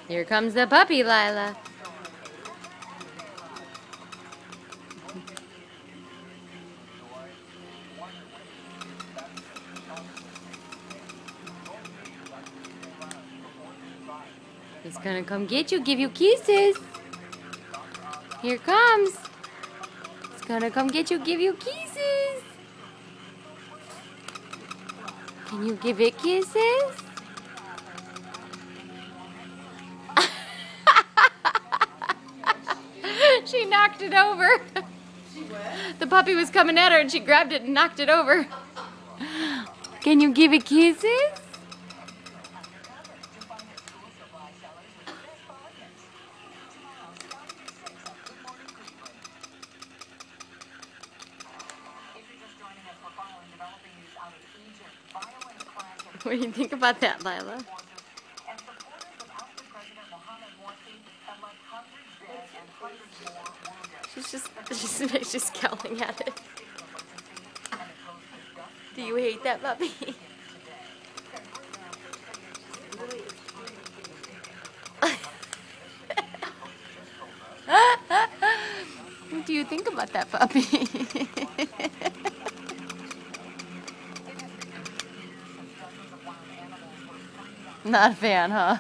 Here comes the puppy, Lila. He's gonna come get you, give you kisses. Here comes. He's gonna come get you, give you kisses. Can you give it kisses? She knocked it over. The puppy was coming at her and she grabbed it and knocked it over. Can you give it kisses? What do you think about that, Lila? She's just yelling at it. Do you hate that puppy? What do you think about that puppy? Not a fan, huh?